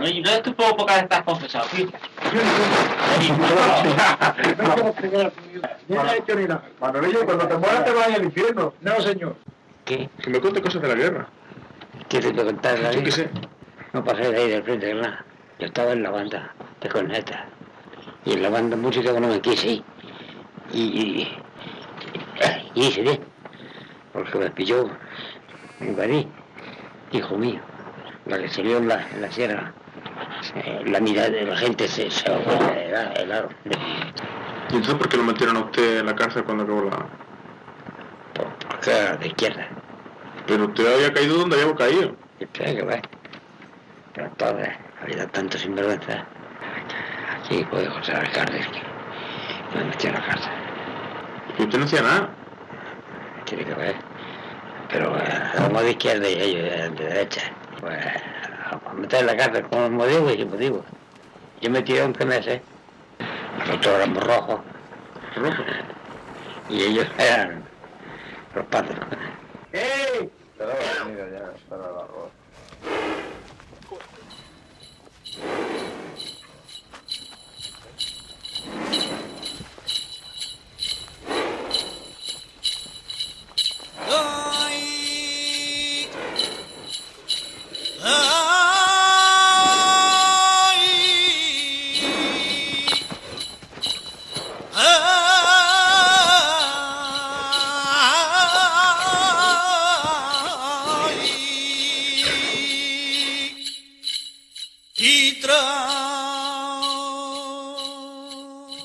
Oye, ¿no tú poco pocas estás confesado, tío? No he hecho ni nada. Manolillo, cuando te mueras te vas al infierno. No, señor. ¿Qué? Que me cuente cosas de la guerra. ¿Qué te puedo contar de la Yo qué guerra? sé. No pasé de ahí del frente de nada. Yo estaba en la banda de corneta. Y en la banda de música que no me quise ir. Y hice bien. Porque me pilló un garí, hijo mío. La que salió en la sierra. La mirada de la gente se ahogó el aro. ¿Y entonces por qué lo metieron a usted en la cárcel cuando acabó la...? Porque era de izquierda. Pero usted había caído donde había caído. Y espera que va. Pero entonces había tanto sinvergüenza. Aquí puede José Alcalde que me metió en la cárcel. Y usted no hacía nada. Tiene que ver. Pero como de izquierda y ellos eran de derecha. Pues a meter en la cárcel como motivo y sin motivo. Yo me tiré 11 meses. Nosotros éramos rojos. Rojo. Y ellos eran los patos. ¡Ey!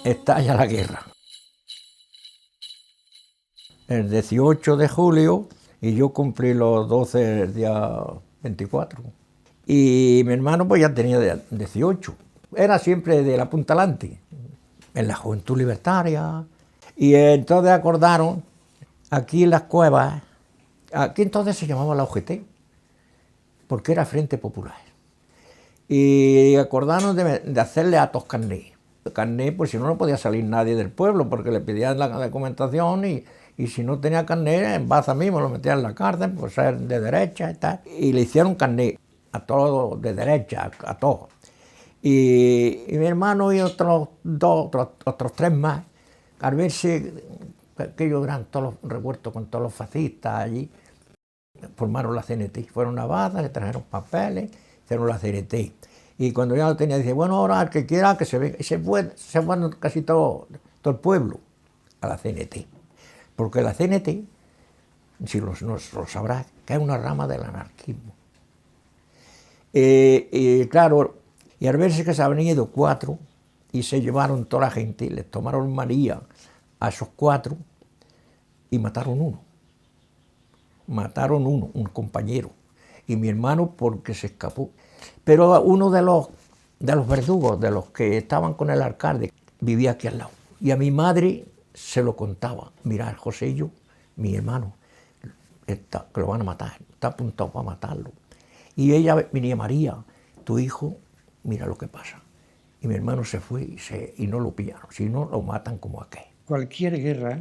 Estalla la guerra. El 18 de julio, y yo cumplí los 12 el día 24. Y mi hermano pues ya tenía 18. Era siempre de la punta alante, en la Juventud Libertaria. Y entonces acordaron, aquí en las cuevas, aquí entonces se llamaba la UGT, porque era Frente Popular. Y acordaron de hacerle actos carné. Carné, pues si no, no podía salir nadie del pueblo, porque le pedían la documentación y si no tenía carné, en Baza mismo lo metían en la cárcel por ser de derecha y tal. Y le hicieron carné a todos de derecha, a todos. Y mi hermano y otros tres más, al verse que ellos eran todos los revueltos con todos los fascistas allí, formaron la CNT. Fueron a Baza, le trajeron papeles, hicieron la CNT. Y cuando ya lo tenía, dice, bueno, ahora el que quiera que se venga. Y se fueron casi todo el pueblo a la CNT. Porque la CNT, si lo sabrás, que es una rama del anarquismo. Y claro, y al verse que se habían ido 4 y se llevaron toda la gente, les tomaron manía a esos 4 y mataron uno. Mataron uno, un compañero. Y mi hermano porque se escapó. Pero uno de los verdugos, de los que estaban con el alcalde, vivía aquí al lado. Y a mi madre se lo contaba. Mira, Josello, mi hermano, que lo van a matar, está apuntado para matarlo. Y ella venía, María, tu hijo, mira lo que pasa. Y mi hermano se fue y no lo pillaron, si no lo matan como aquel. Cualquier guerra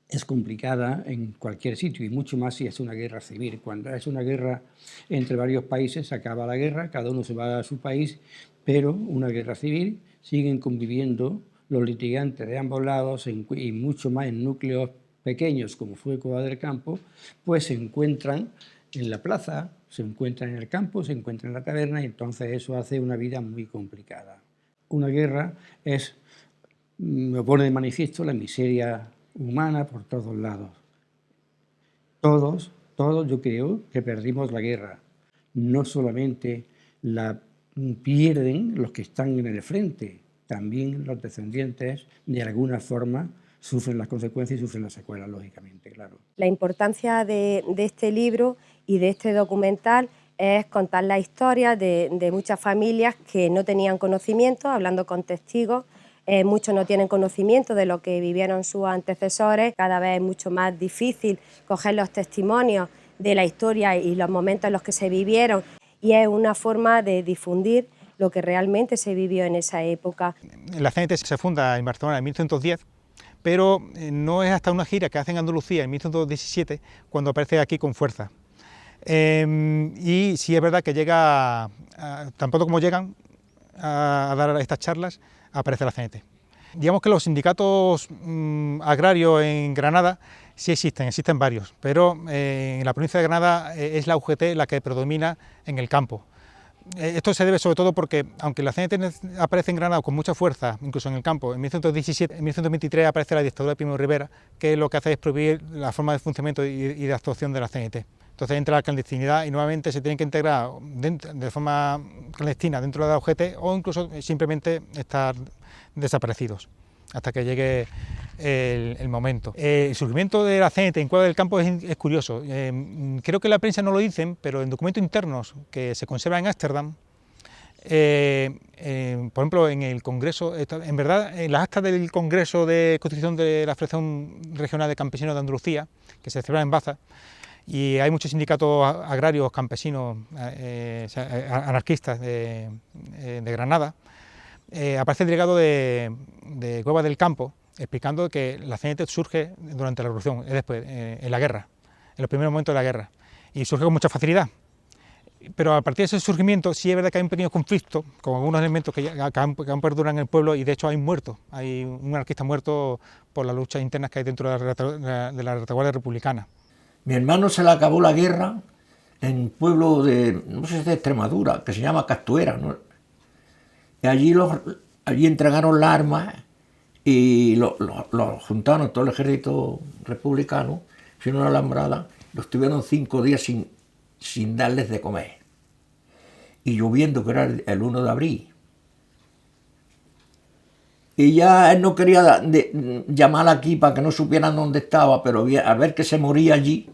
es complicada en cualquier sitio, y mucho más si es una guerra civil. Cuando es una guerra entre varios países, acaba la guerra, cada uno se va a su país, pero una guerra civil siguen conviviendo los litigantes de ambos lados, y mucho más en núcleos pequeños, como fue Cueva del Campo, pues se encuentran en la plaza, se encuentran en el campo, se encuentran en la taberna, y entonces eso hace una vida muy complicada. Una guerra me pone de manifiesto la miseria humana por todos lados. Todos yo creo que perdimos la guerra. No solamente la pierden los que están en el frente, también los descendientes de alguna forma sufren las consecuencias y sufren las secuelas, lógicamente, claro. La importancia de este libro y de este documental es contar la historia de muchas familias que no tenían conocimiento, hablando con testigos. Muchos no tienen conocimiento de lo que vivieron sus antecesores. Cada vez es mucho más difícil coger los testimonios de la historia y los momentos en los que se vivieron, y es una forma de difundir lo que realmente se vivió en esa época. La CNT se funda en Barcelona en 1910, pero no es hasta una gira que hacen en Andalucía en 1917 cuando aparece aquí con fuerza. Y sí es verdad que llega, tan pronto como llegan a dar estas charlas, aparece la CNT. Digamos que los sindicatos agrarios en Granada sí existen varios, pero en la provincia de Granada es la UGT la que predomina en el campo. Esto se debe sobre todo porque, aunque la CNT aparece en Granada con mucha fuerza, incluso en el campo, en 1917, en 1923 aparece la dictadura de Primo de Rivera, que lo que hace es prohibir la forma de funcionamiento y de actuación de la CNT. Entonces entra la clandestinidad y nuevamente se tienen que integrar de forma clandestina dentro de la UGT o incluso simplemente estar desaparecidos hasta que llegue el momento. El surgimiento de la CNT en Cueva del Campo es curioso. Creo que la prensa no lo dicen, pero en documentos internos que se conservan en Ámsterdam, por ejemplo, en el Congreso, en verdad, en las actas del Congreso de Constitución de la Federación Regional de Campesinos de Andalucía, que se celebra en Baza, y hay muchos sindicatos agrarios, campesinos, anarquistas de Granada, aparece el delegado de Cueva del Campo explicando que la CNT surge durante la Revolución, es después, en la guerra, en los primeros momentos de la guerra, y surge con mucha facilidad. Pero a partir de ese surgimiento sí es verdad que hay un pequeño conflicto con algunos elementos que aún perduran en el pueblo, y de hecho hay muertos, hay un anarquista muerto por las luchas internas que hay dentro de la retaguardia republicana. Mi hermano se le acabó la guerra en un pueblo de, no sé si de Extremadura, que se llama Castuera, ¿no? Y allí entregaron las armas y lo juntaron todo el ejército republicano, hicieron una alambrada, los tuvieron 5 días sin darles de comer. Y lloviendo, que era el 1 de abril. Y ya él no quería llamar aquí para que no supieran dónde estaba, pero a ver que se moría allí,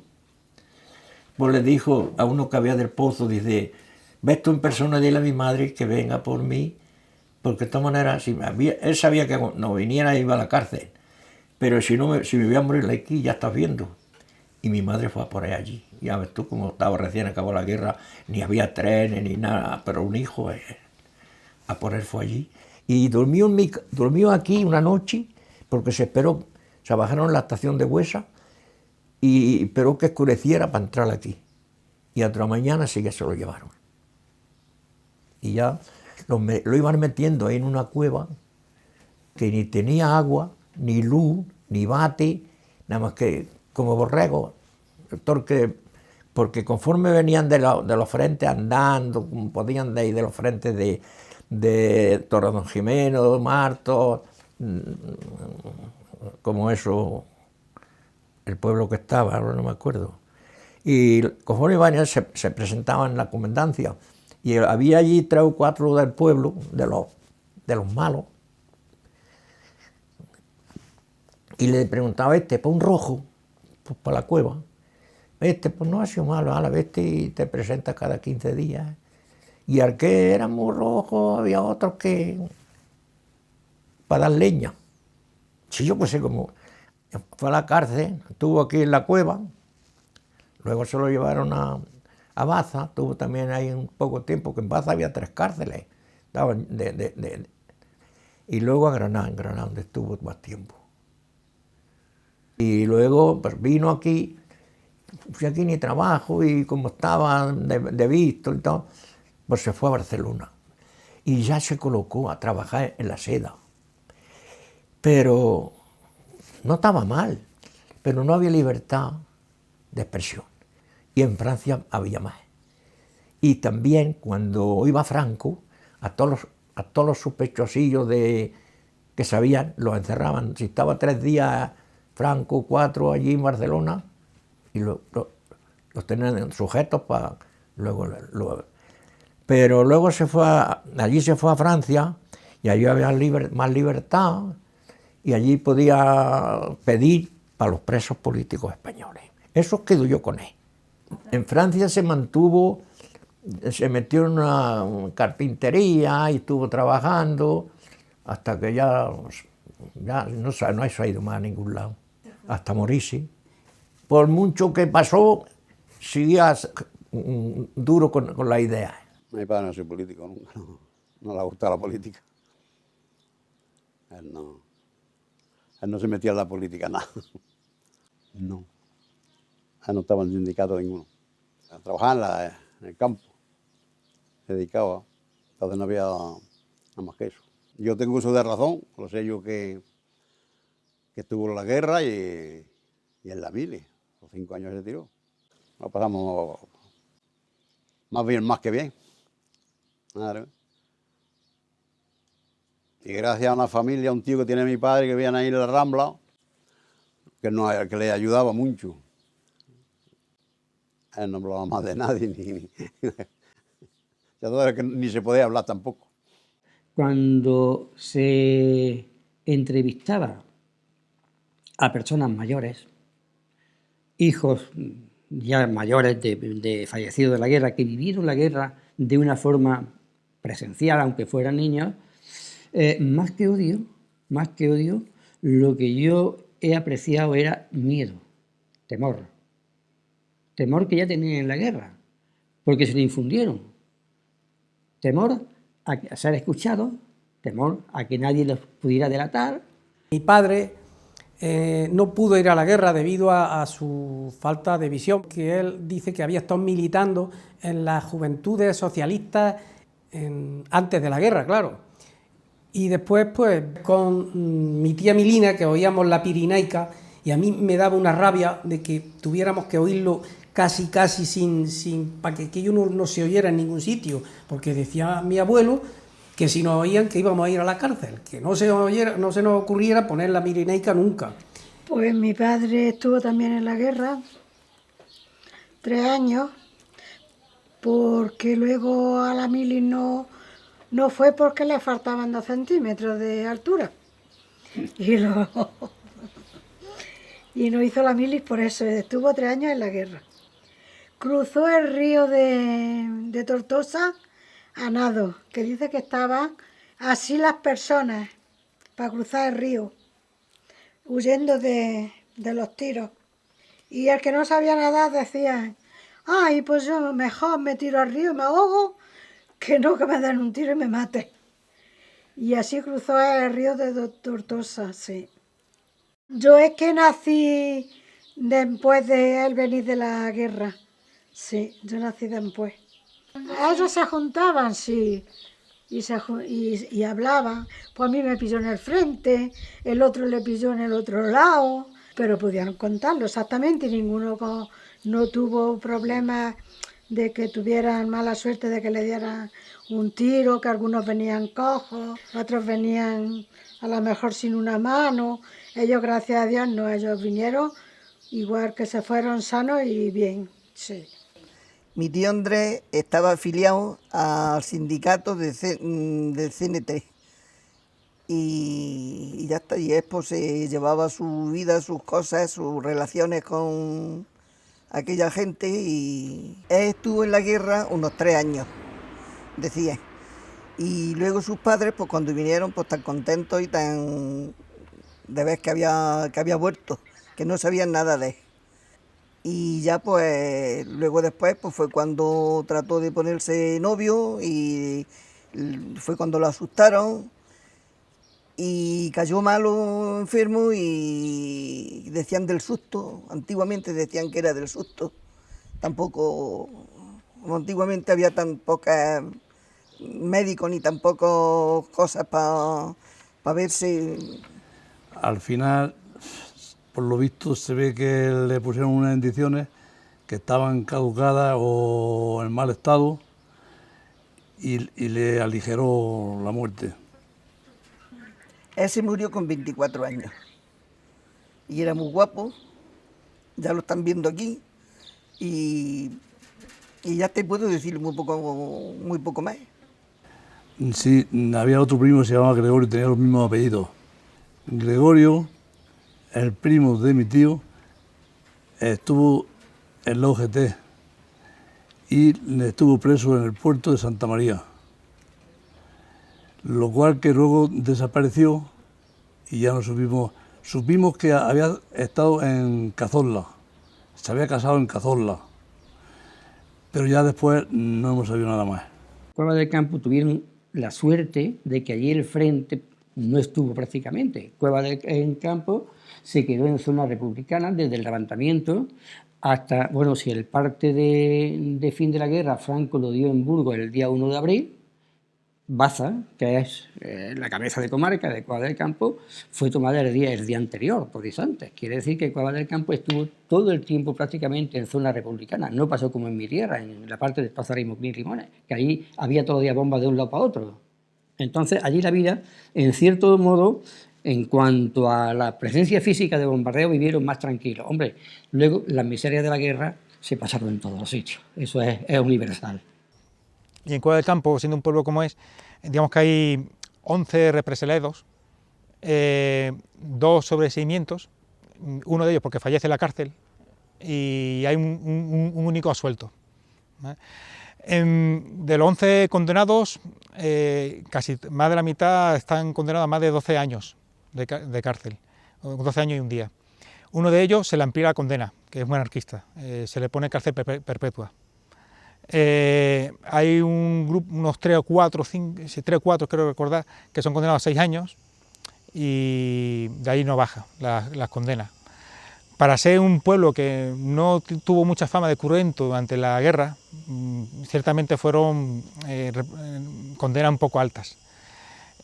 pues le dijo a uno que había del pozo, dice, ves tú en persona, dile a mi madre que venga por mí, porque de todas maneras, él sabía que no viniera iba a la cárcel, pero si me voy a morir aquí, ya estás viendo. Y mi madre fue a por él allí. Ya ves tú, como estaba recién acabó la guerra, ni había trenes ni nada, pero un hijo a por él fue allí. Y durmió aquí una noche, porque se bajaron en la estación de Huesa y esperó que oscureciera para entrar aquí. Y a otra mañana sí que se lo llevaron. Y ya lo iban metiendo ahí en una cueva que ni tenía agua, ni luz, ni bate, nada más que como borregos, porque conforme venían de los frentes andando, como podían de ir de los frentes de Torre Don Jimeno, Marto, como eso, el pueblo que estaba, ahora no me acuerdo. Y conforme iban, se presentaban en la comandancia, y había allí 3 o 4 del pueblo, de los malos, y le preguntaba pues un rojo, pues para la cueva, pues no ha sido malo, a la vez y te presenta cada 15 días. Y al que era muy rojo, había otros que para dar leña. Sí, yo pues sé cómo fue a la cárcel, estuvo aquí en la cueva, luego se lo llevaron a Baza, estuvo también ahí un poco tiempo, que en Baza había 3 cárceles, y luego a Granada, donde estuvo más tiempo. Y luego pues vino aquí, fui aquí ni trabajo, y como estaba de visto y todo, pues se fue a Barcelona. Y ya se colocó a trabajar en la seda. Pero no estaba mal, pero no había libertad de expresión. Y en Francia había más. Y también cuando iba Franco, a todos los sospechosillos que sabían, los encerraban. Si estaba 3 días Franco, 4 allí en Barcelona, y los tenían sujetos para luego. Pero luego allí se fue a Francia, y allí había más libertad, y allí podía pedir para los presos políticos españoles. Eso quedó yo con él. En Francia se metió en una carpintería y estuvo trabajando hasta que ya no ha ido más a ningún lado, hasta morirse. Por mucho que pasó, seguía duro con la idea. Mi padre no ha sido político nunca, no le ha gustado la política. Él no se metía en la política, nada. No. Él no estaba en sindicato ninguno. Trabajaba en el campo, se dedicaba, entonces no había nada más que eso. Yo tengo uso de razón, lo sé yo que estuvo en la guerra y en la mili, los 5 años se tiró. Lo pasamos más bien, más que bien. Claro. Y gracias a una familia, a un tío que tiene mi padre que viene ahí en la Rambla, que le ayudaba mucho. Él no hablaba más de nadie, ni se podía hablar tampoco. Cuando se entrevistaba a personas mayores, hijos ya mayores de fallecidos de la guerra, que vivieron la guerra de una forma presencial, aunque fueran niños, más que odio, lo que yo he apreciado era miedo, temor que ya tenían en la guerra, porque se le infundieron. Temor a ser escuchados, temor a que nadie los pudiera delatar. Mi padre no pudo ir a la guerra debido a su falta de visión, que él dice que había estado militando en las juventudes socialistas antes de la guerra, claro. Y después, pues, con mi tía Milina, que oíamos la Pirinaica, y a mí me daba una rabia de que tuviéramos que oírlo casi para que aquello no se oyera en ningún sitio, porque decía mi abuelo que si nos oían que íbamos a ir a la cárcel, que no se nos ocurriera poner la Pirinaica nunca. Pues mi padre estuvo también en la guerra, 3 años, porque luego a la mili no fue porque le faltaban 2 centímetros de altura. Y no hizo la mili por eso, estuvo 3 años en la guerra. Cruzó el río de Tortosa a nado, que dice que estaban así las personas para cruzar el río, huyendo de los tiros. Y el que no sabía nadar decía, ay, pues yo mejor me tiro al río y me ahogo, que no que me den un tiro y me mate. Y así cruzó el río de Tortosa, sí. Yo es que nací después de él venir de la guerra. Sí, yo nací después. Ellos se juntaban, sí, y hablaban. Pues a mí me pilló en el frente, el otro le pilló en el otro lado, pero podían contarlo exactamente y ninguno no tuvo problemas de que tuvieran mala suerte de que le dieran un tiro, que algunos venían cojos, otros venían a lo mejor sin una mano. Ellos, gracias a Dios, no, ellos vinieron igual que se fueron sanos y bien, sí. Mi tío Andrés estaba afiliado al sindicato del CNT y ya está, y él pues se llevaba su vida, sus cosas, sus relaciones con aquella gente y él estuvo en la guerra unos 3 años, decía. Y luego sus padres, pues cuando vinieron, pues tan contentos y tan de ver que había vuelto, que no sabían nada de él. Y ya pues luego después pues fue cuando trató de ponerse novio y fue cuando lo asustaron y cayó malo, enfermo y decían del susto, antiguamente decían que era del susto, tampoco, como antiguamente había tan pocos médicos ni tampoco cosas para verse. Al final, por lo visto, se ve que le pusieron unas indicaciones que estaban caducadas o en mal estado y le aligeró la muerte. Él se murió con 24 años y era muy guapo, ya lo están viendo aquí y ya te puedo decir muy poco más. Sí, había otro primo que se llamaba Gregorio, tenía los mismos apellidos. Gregorio, el primo de mi tío, estuvo en la UGT y estuvo preso en el puerto de Santa María, lo cual que luego desapareció y ya no supimos. Supimos que había estado en Cazorla, se había casado en Cazorla, pero ya después no hemos sabido nada más. Cueva del Campo tuvieron la suerte de que allí el frente no estuvo prácticamente. Cueva del Campo se quedó en zona republicana desde el levantamiento hasta, bueno, si el parte de fin de la guerra Franco lo dio en Burgos el día 1 de abril, Baza, que es la cabeza de comarca de Cuadra del Campo, fue tomada el día anterior, por días antes. Quiere decir que Cuadra del Campo estuvo todo el tiempo prácticamente en zona republicana. No pasó como en mi tierra, en la parte de Plaza Raimón Limones, que ahí había todo el día bombas de un lado para otro. Entonces, allí la vida, en cierto modo, en cuanto a la presencia física de bombardeo, vivieron más tranquilos. Hombre, luego las miserias de la guerra se pasaron en todos los sitios. Eso es universal. Y en Cuadra del Campo, siendo un pueblo como es, digamos que hay 11 represaliados, 2 sobreseimientos, uno de ellos porque fallece en la cárcel, y hay un único absuelto, ¿vale? De los 11 condenados, casi más de la mitad están condenados a más de 12 años de cárcel, 12 años y un día. Uno de ellos se le amplía la condena, que es un anarquista, se le pone cárcel perpetua. Hay un grupo, unos 3 o 4, creo recordar, que son condenados a 6 años y de ahí no baja las condenas. Para ser un pueblo que no tuvo mucha fama de cruento durante la guerra, ciertamente fueron condenas un poco altas.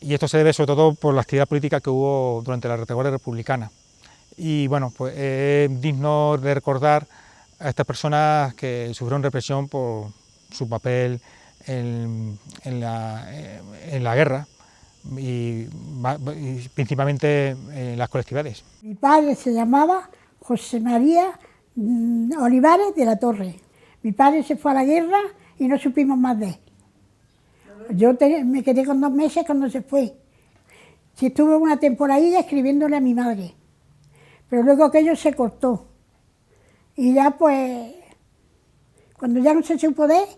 Y esto se debe sobre todo por la actividad política que hubo durante la retaguardia republicana. Y bueno, pues es digno de recordar a estas personas que sufrieron represión por su papel en la guerra y principalmente en las colectividades. Mi padre se llamaba José María Olivares de la Torre. Mi padre se fue a la guerra y no supimos más de él. Yo me quedé con 2 meses cuando se fue. Sí, estuve una temporadilla escribiéndole a mi madre, pero luego aquello se cortó. Y ya pues, cuando ya no se supo de él,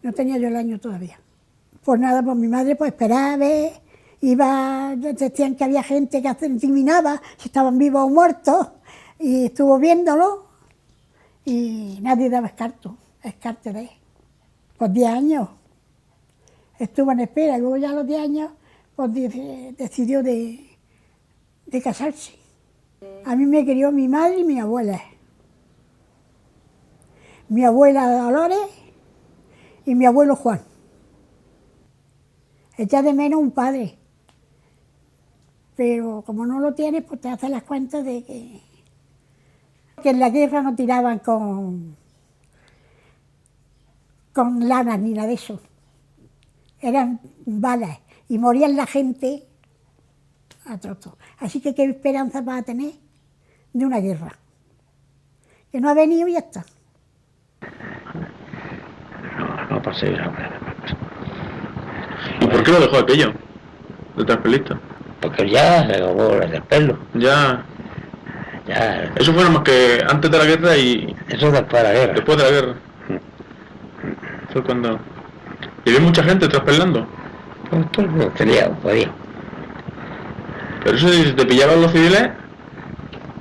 no tenía yo el año todavía. Pues nada, pues mi madre pues esperaba, iba, decían que había gente que adivinaba si estaban vivos o muertos, y estuvo viéndolo y nadie daba descarte de él. Pues 10 años estuvo en espera, y luego ya a los 10 años pues decidió de casarse. A mí me crió mi madre y mi abuela. Mi abuela Dolores y mi abuelo Juan. Echa de menos un padre, pero como no lo tienes, pues te haces las cuentas de que en la guerra no tiraban con lanas ni nada de eso. Eran balas y morían la gente a trozos. Así que qué esperanza vas a tener de una guerra, que no ha venido y ya está. No pasé la pena. ¿Y por qué lo dejó aquello? De traspelista. Porque ya se acabó el pelo. Ya. Ya. Eso fue más que antes de la guerra y. Eso después de la guerra. Después de la guerra. Fue cuando. ¿Y había mucha gente traspelando? Pues todo lo tenía, podía. Pero eso si te pillaban los civiles,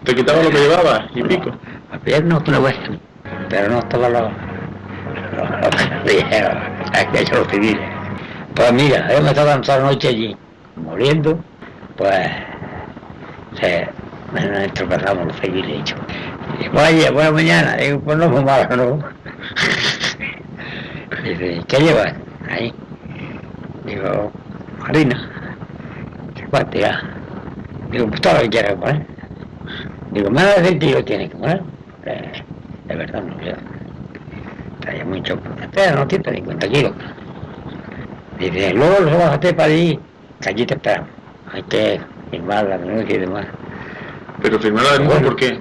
te quitaban lo que llevabas y pico. A pillar no, pero no estaba aquellos civiles. Pues mira, yo me estaba toda la noche allí, muriendo, pues nos entropezamos los civiles. Y oye, buena mañana, digo, pues no fumaba, ¿no? Dice, ¿qué llevas ahí? Digo, harina. ¿Cuánto ya? Digo, pues todo lo que quieras poner. Digo, más de 20 kilos tienes que poner. De verdad no sé. Traía mucho. Espera, no tiene 50 kilos. Dice, luego lo bajaste para allí, que allí te esperamos. Hay que firmar la denuncia y demás. Pero firmar la denuncia, ¿por qué?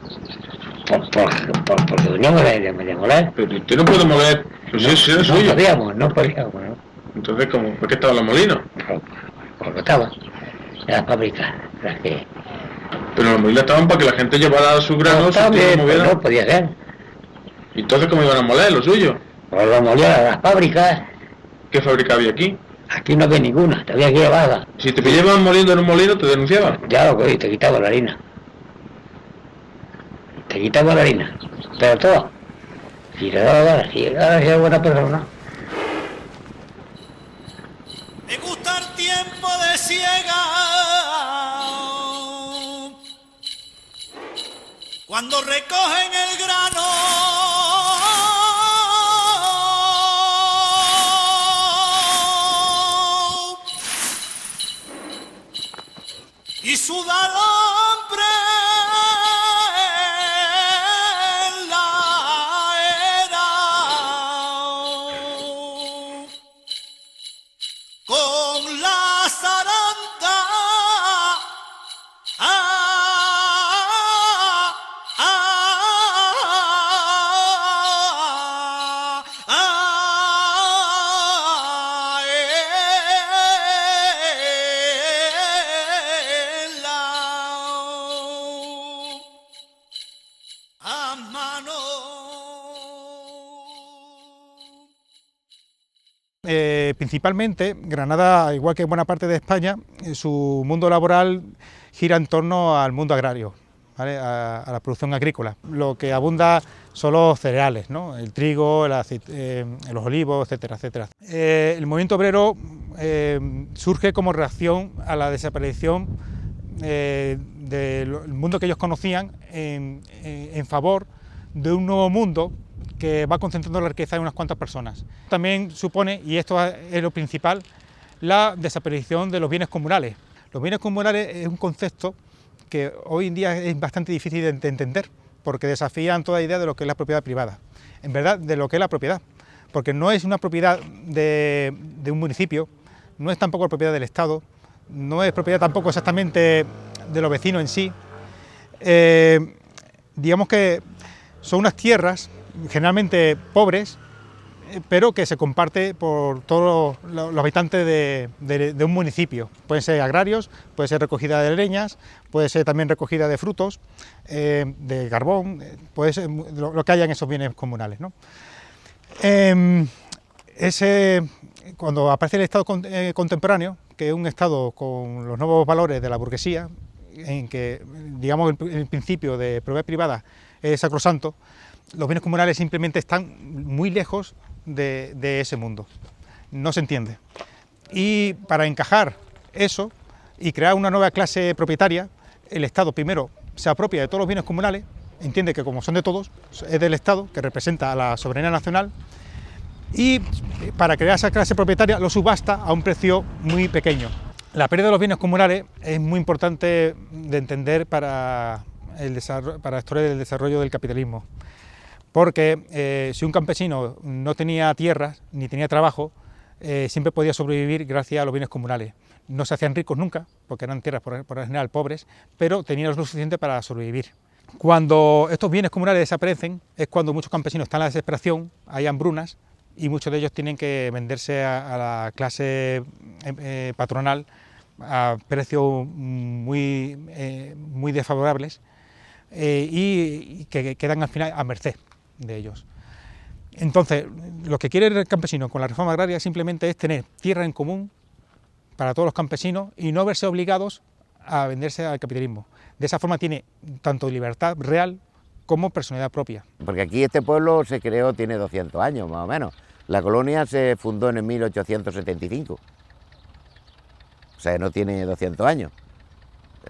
Porque veníamos de moler. Pero usted no puede moler. Pues sí, es suyo. No podíamos, ¿no? Entonces, ¿por qué estaban los molinos? Porque estaban en las fábricas, las que... Pero los molinos estaban para que la gente llevara sus granos y movieran. No podía ser. ¿Y entonces cómo iban a moler, lo suyo? Pues lo molían a las fábricas. ¿Qué fábrica había aquí? Aquí no había ninguna, te había que llevarla. Si te pillaban moliendo en un molino, ¿te denunciaban? Ya lo que te quitaba la harina. Te quitaba la harina, pero todo. Si le daba ganas, si era buena persona. Me gusta el tiempo de ciega, cuando recogen el grano. Principalmente, Granada, igual que buena parte de España, su mundo laboral gira en torno al mundo agrario, ¿vale? A la producción agrícola. Lo que abunda son los cereales, ¿no? El trigo, los olivos, etcétera, etcétera. El movimiento obrero surge como reacción a la desaparición del mundo que ellos conocían en favor de un nuevo mundo que va concentrando la riqueza en unas cuantas personas. También supone, y esto es lo principal, la desaparición de los bienes comunales. Los bienes comunales es un concepto que hoy en día es bastante difícil de entender, porque desafían toda idea de lo que es la propiedad privada, en verdad de lo que es la propiedad, porque no es una propiedad de un municipio, no es tampoco propiedad del Estado, no es propiedad tampoco exactamente de los vecinos en sí. Digamos que son unas tierras generalmente pobres, pero que se comparte por todos los habitantes de un municipio. Pueden ser agrarios, puede ser recogida de leñas, puede ser también recogida de frutos, de carbón, puede ser lo que haya en esos bienes comunales, ¿no? Cuando aparece el Estado contemporáneo, que es un Estado con los nuevos valores de la burguesía, en que, digamos, el principio de propiedad privada es sacrosanto, los bienes comunales simplemente están muy lejos de ese mundo, no se entiende. Y para encajar eso y crear una nueva clase propietaria, el Estado primero se apropia de todos los bienes comunales, entiende que como son de todos, es del Estado, que representa a la soberanía nacional, y para crear esa clase propietaria lo subasta a un precio muy pequeño. La pérdida de los bienes comunales es muy importante de entender para la historia del desarrollo del capitalismo, porque si un campesino no tenía tierras ni tenía trabajo, siempre podía sobrevivir gracias a los bienes comunales. No se hacían ricos nunca, porque eran tierras por general pobres, pero tenían lo suficiente para sobrevivir. Cuando estos bienes comunales desaparecen es cuando muchos campesinos están en la desesperación, hay hambrunas, y muchos de ellos tienen que venderse a la clase patronal a precios muy desfavorables y que quedan al final a merced de ellos. Entonces, lo que quiere el campesino con la reforma agraria simplemente es tener tierra en común para todos los campesinos y no verse obligados a venderse al capitalismo. De esa forma tiene tanto libertad real como personalidad propia. Porque aquí este pueblo se creó, tiene 200 años más o menos. La colonia se fundó en el 1875. O sea, no tiene 200 años,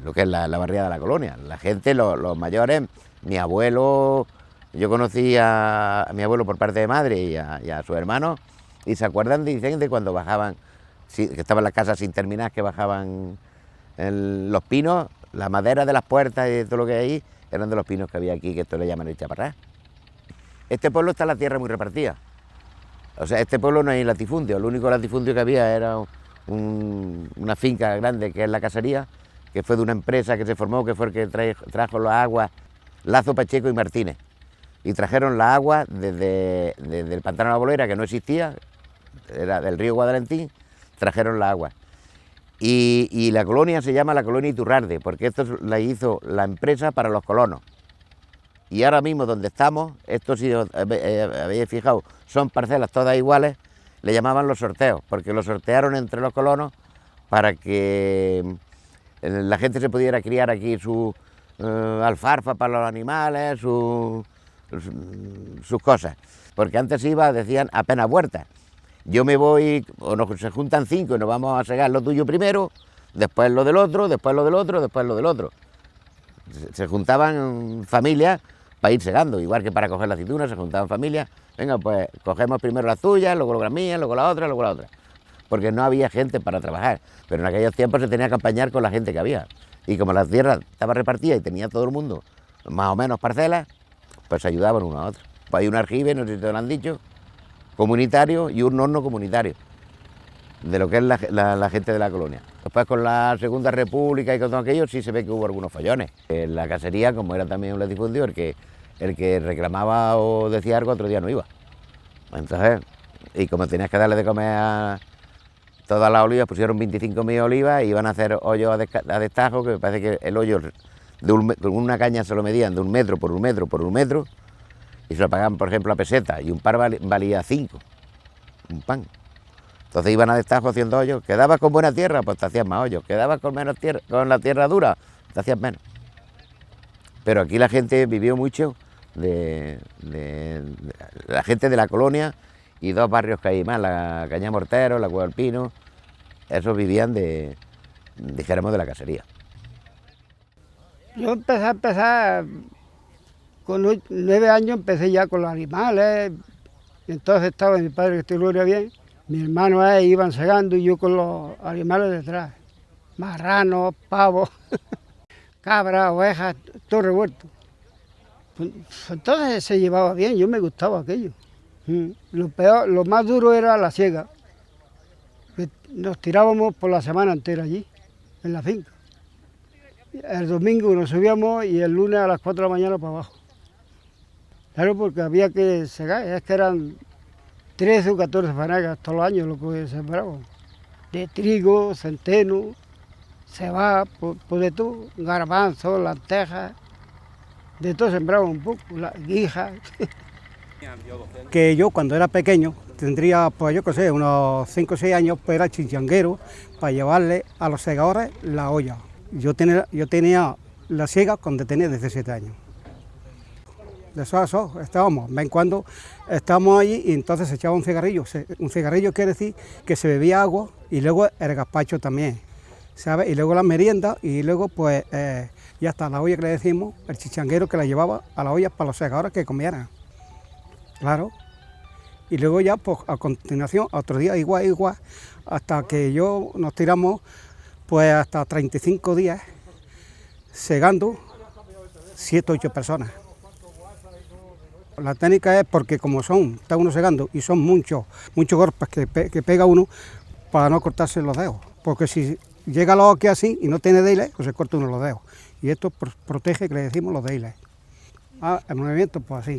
lo que es la barriada de la colonia. La gente, los mayores, mi abuelo, yo conocí a mi abuelo por parte de madre y a sus hermanos, y se acuerdan, dicen, de cuando bajaban, que estaban las casas sin terminar, que bajaban los pinos, la madera de las puertas y todo lo que hay ahí, eran de los pinos que había aquí, que esto le llaman el chaparrás. Este pueblo está la tierra muy repartida. O sea, este pueblo no hay latifundio, el único latifundio que había era una finca grande que es la Casería, que fue de una empresa que se formó, que fue el que trajo las aguas, Lazo, Pacheco y Martínez. Y trajeron la agua desde el pantano de la Bolera, que no existía, era del río Guadalentín, trajeron la agua. Y la colonia se llama la colonia Iturralde, porque esto la hizo la empresa para los colonos. Y ahora mismo donde estamos, esto si os habéis fijado, son parcelas todas iguales, le llamaban los sorteos, porque los sortearon entre los colonos para que la gente se pudiera criar aquí su alfalfa para los animales, sus cosas. Porque antes iba, decían, apenas huertas. Yo me voy, se juntan 5 y nos vamos a segar lo tuyo primero, después lo del otro, después lo del otro, después lo del otro. Se juntaban familias para ir segando, igual que para coger la aceituna, se juntaban familias. Venga, pues cogemos primero las tuyas, luego las mías, luego la otra, luego la otra. Porque no había gente para trabajar, pero en aquellos tiempos se tenía que apañar con la gente que había. Y como la tierra estaba repartida y tenía todo el mundo más o menos parcelas, pues se ayudaban uno a otro. Pues hay un aljibe, no sé si te lo han dicho, comunitario y un horno comunitario, de lo que es la gente de la colonia. Después con la Segunda República y con todo aquello sí se ve que hubo algunos follones. En la Casería, como era también un latifundio, el que reclamaba o decía algo, otro día no iba. Entonces, y como tenías que darle de comer a todas las olivas, pusieron 25.000 olivas y iban a hacer hoyos a destajo, que me parece que el hoyo con una caña se lo medían de 1 metro por 1 metro por 1 metro, y se lo pagaban, por ejemplo, a peseta, y un par valía 5, un pan. Entonces iban a destajo haciendo hoyos. Quedabas con buena tierra, pues te hacías más hoyos. Quedabas con menos tierra, con la tierra dura, te hacías menos. Pero aquí la gente vivió mucho de la gente de la colonia y 2 barrios que hay más, la Cañá Mortero, la Cueva del Pino. Esos vivían dijéramos, de la casería. Yo empecé con 9 años, empecé ya con los animales. Entonces estaba mi padre, que estoy gloria bien, mi hermano iban segando y yo con los animales detrás. Marranos, pavos, cabras, ovejas, todo revuelto. Pues, entonces se llevaba bien, yo me gustaba aquello. Lo más duro era la siega. Nos tirábamos por la semana entera allí, en la finca. El domingo nos subíamos y el lunes a las 4 de la mañana para abajo. Claro, porque había que segar, es que eran 13 o 14 fanegas todos los años lo que sembraban. De trigo, centeno, cebada, pues de todo, garbanzos, lentejas, de todo sembraban un poco, guijas. Que yo cuando era pequeño, tendría, pues yo qué sé, unos 5 o 6 años, pues era chichanguero para llevarle a los segadores la olla. Yo tenía la siega cuando tenía 17 años. De eso a eso estábamos, ven cuando estábamos allí y entonces se echaba un cigarrillo. Un cigarrillo quiere decir que se bebía agua y luego el gazpacho también, ¿sabes? Y luego la merienda y luego pues ya está, la olla que le decimos, el chichanguero que la llevaba a la olla para los segadores que comieran. Claro. Y luego ya pues a continuación, otro día igual, hasta que nos tiramos pues hasta 35 días segando 7 o 8 personas. La técnica es porque como está uno segando y son muchos golpes que pega uno para no cortarse los dedos. Porque si llega la que así y no tiene deiles, pues se corta uno los dedos. Y esto protege, que le decimos, los deiles. El movimiento pues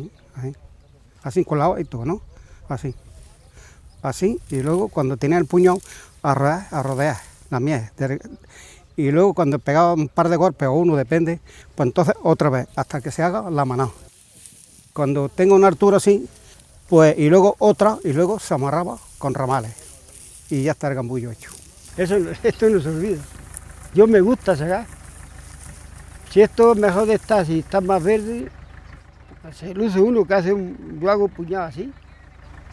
así con la y todo, ¿no? Así, y luego cuando tenía el puño a rodear la miel. Y luego cuando pegaba un par de golpes o uno, depende, pues entonces otra vez, hasta que se haga la manada. Cuando tengo una altura así, pues y luego otra, y luego se amarraba con ramales. Y ya está el gambullo hecho. Esto no se olvida. Yo me gusta segar. Si esto mejor está, si está más verde, se luce uno que hace yo hago puñado así,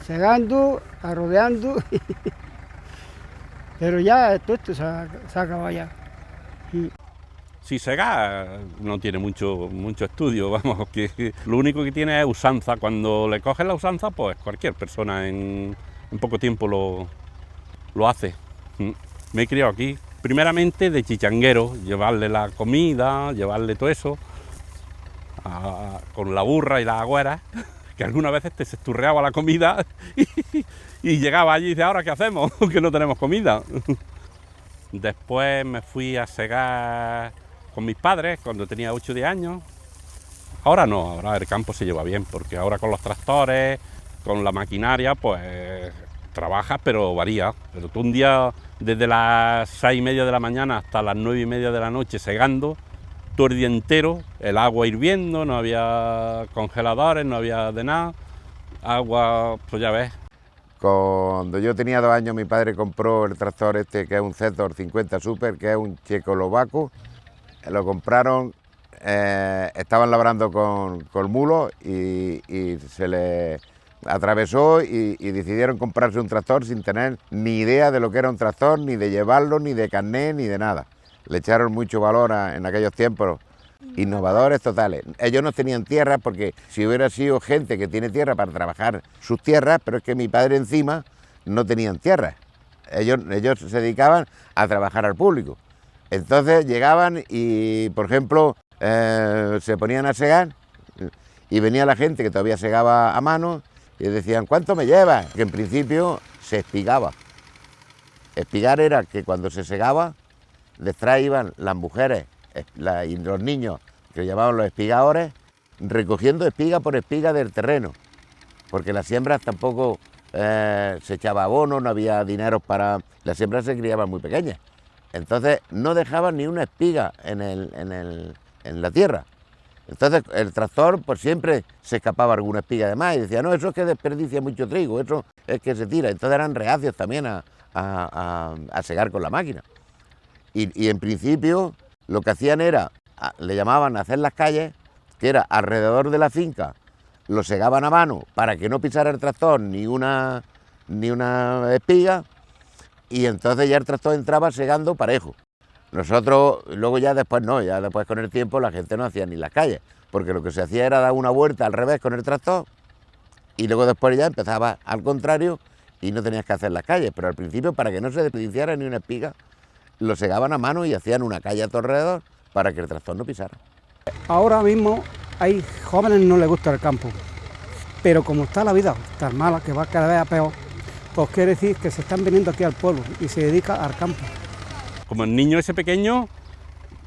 segando, arrodeando, pero ya esto se ha acabado ya. Si segar no tiene mucho estudio, vamos, que lo único que tiene es usanza. Cuando le coges la usanza, pues cualquier persona en poco tiempo lo hace. Me he criado aquí, primeramente de chichanguero, llevarle la comida, llevarle todo eso, con la burra y las agüeras, que algunas veces te se esturreaba la comida y llegaba allí y dice, ¿ahora qué hacemos? Que no tenemos comida. Después me fui a segar con mis padres cuando tenía 8 o 10 años. Ahora no, ahora el campo se lleva bien, porque ahora con los tractores, con la maquinaria, pues trabajas, pero varía. Pero tú un día, desde las 6:30 de la mañana hasta las 9:30 de la noche segando, todo el día entero, el agua hirviendo, no había congeladores, no había de nada, agua, pues ya ves. Cuando yo tenía 2 años, mi padre compró el tractor este, que es un Zetor 50 Super, que es un checoslovaco. Lo compraron, estaban labrando con mulos y se le atravesó y decidieron comprarse un tractor sin tener ni idea de lo que era un tractor, ni de llevarlo, ni de carnet, ni de nada. Le echaron mucho valor en aquellos tiempos, innovadores totales. Ellos no tenían tierra, porque si hubiera sido gente que tiene tierra para trabajar sus tierras, pero es que mi padre encima no tenían tierra. Ellos se dedicaban a trabajar al público. Entonces llegaban y, por ejemplo, se ponían a segar y venía la gente que todavía segaba a mano y decían, ¿cuánto me llevas? Que en principio se espigaba. Espigar era que cuando se segaba, detrás iban las mujeres y los niños, que llamaban los espigadores, recogiendo espiga por espiga del terreno, porque las siembras tampoco se echaba abono, no había dinero para... Las siembras se criaban muy pequeñas, entonces no dejaban ni una espiga en la tierra. Entonces el tractor pues siempre se escapaba alguna espiga de más y decía, no, eso es que desperdicia mucho trigo, eso es que se tira. Entonces eran reacios también a segar con la máquina. Y en principio lo que hacían era, le llamaban a hacer las calles, que era alrededor de la finca, lo segaban a mano para que no pisara el tractor ni una espiga, y entonces ya el tractor entraba segando parejo. Nosotros luego ya después no, ya después con el tiempo la gente no hacía ni las calles, porque lo que se hacía era dar una vuelta al revés con el tractor y luego después ya empezaba al contrario y no tenías que hacer las calles, pero al principio para que no se desperdiciara ni una espiga, lo segaban a mano y hacían una calle a tu alrededor para que el tractor no pisara. Ahora mismo hay jóvenes que no les gusta el campo, pero como está la vida tan mala, que va cada vez a peor, pues quiere decir que se están viniendo aquí al pueblo y se dedica al campo. Como el niño ese pequeño,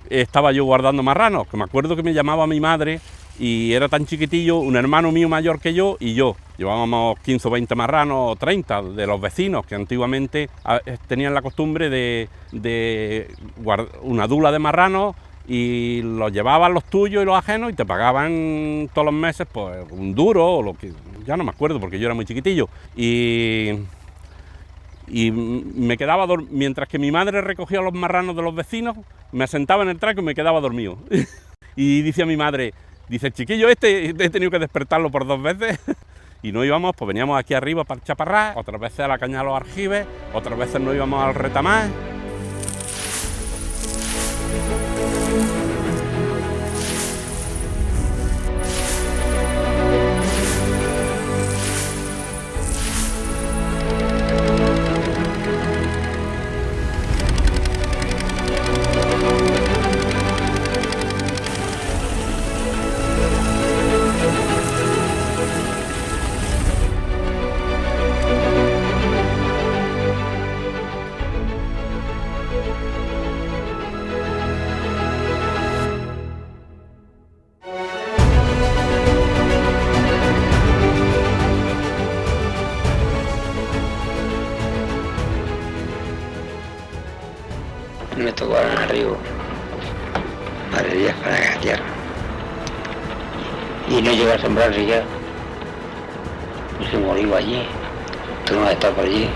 estaba yo guardando marranos, que me acuerdo que me llamaba mi madre y era tan chiquitillo, un hermano mío mayor que yo y yo. Llevábamos 15 o 20 marranos o 30 de los vecinos que antiguamente tenían la costumbre de guardar una dula de marranos y los llevaban los tuyos y los ajenos y te pagaban todos los meses pues un duro o lo que, ya no me acuerdo porque yo era muy chiquitillo. Y me quedaba mientras que mi madre recogía los marranos de los vecinos, me sentaba en el traco y me quedaba dormido. Y dice a mi madre, dice, chiquillo he tenido que despertarlo por 2 veces. Y no íbamos, pues veníamos aquí arriba para el Chaparrás, otras veces a la Caña de los Argibes, otras veces no íbamos al Retamar. Me tocó en el río, para días para la tierra. Y no llegué a sembrar siquiera. Y se murió allí. Tú no has estado por allí,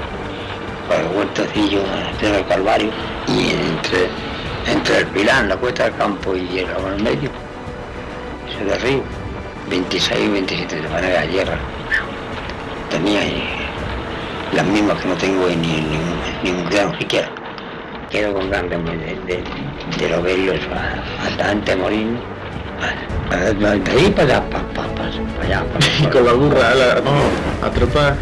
por el huertecillo del Calvario. Y entre el Pilar, la Cuesta del Campo y el agua en el medio, ese de río, 26 27 de manera de tierra. Tenía las mismas que no tengo en ningún grano siquiera. Quedo con ganas de lo verlo hasta antes de morir. De ahí para allá, para allá. Y con la burra a trepar.